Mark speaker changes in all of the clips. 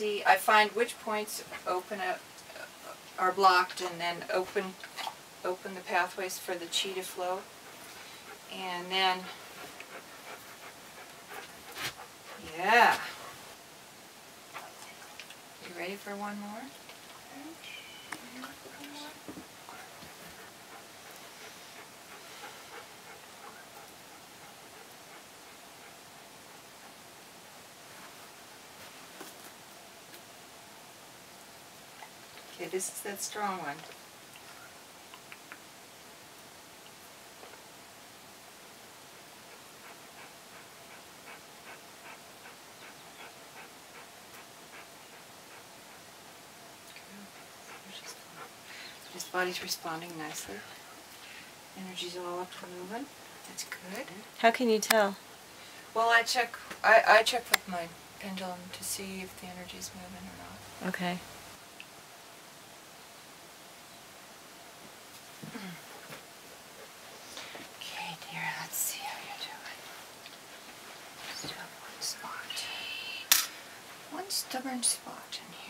Speaker 1: see, I find which points are blocked, and then open the pathways for the chi to flow. And then, yeah. You ready for one more? Okay, this is that strong one. His body's responding nicely. Energy's all up and moving. That's good.
Speaker 2: How can you tell?
Speaker 1: Well, I check with my pendulum to see if the energy's moving or not.
Speaker 2: Okay.
Speaker 1: Okay, dear, let's see how you're doing. Still one spot. One stubborn spot in here.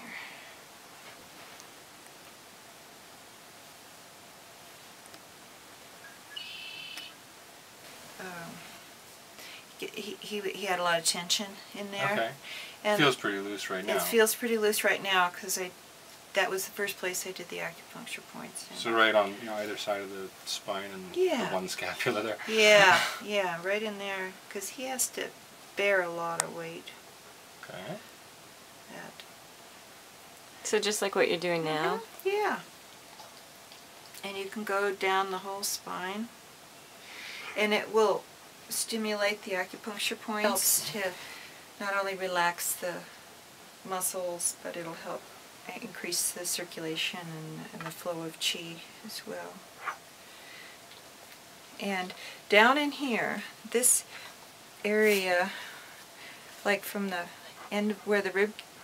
Speaker 1: He had a lot of tension in there.
Speaker 3: Okay.
Speaker 1: And
Speaker 3: feels pretty loose right now.
Speaker 1: It feels pretty loose right now because that was the first place I did the acupuncture points.
Speaker 3: So right on either side of the spine and the one scapula there.
Speaker 1: Yeah, yeah, right in there because he has to bear a lot of weight.
Speaker 3: Okay.
Speaker 2: So just like what you're doing now?
Speaker 1: Yeah. And you can go down the whole spine, and it will stimulate the acupuncture points to not only relax the muscles, but it'll help increase the circulation and the flow of chi as well. And down in here, this area, like from the end where the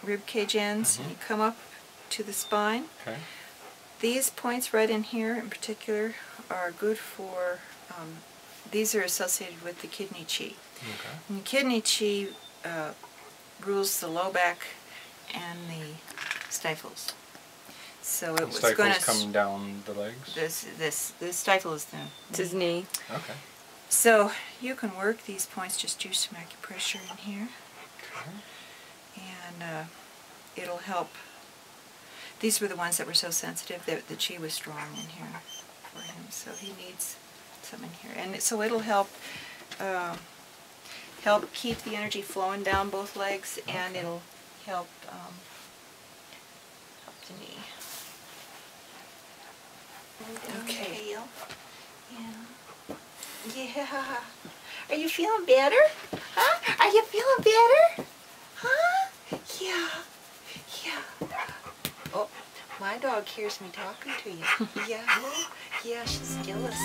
Speaker 1: rib cage ends, and you come up to the spine.
Speaker 3: Okay.
Speaker 1: These points right in here in particular are good for, these are associated with the kidney chi.
Speaker 3: Okay.
Speaker 1: And the kidney chi rules the low back and the stifles. So it was going to
Speaker 3: come down the legs?
Speaker 1: The stifle is the
Speaker 2: It's his knee.
Speaker 3: Okay.
Speaker 1: So you can work these points, just do some acupressure in here.
Speaker 3: Okay.
Speaker 1: And it'll help. These were the ones that were so sensitive that the chi was strong in here for him, so he needs some in here. And so it'll help keep the energy flowing down both legs, and it'll help help the knee. Okay. Yeah. Are you feeling better? Huh? Are you feeling better? Huh? Yeah. Yeah. Oh, my dog hears me talking to you. Yeah. Yeah, she's jealous.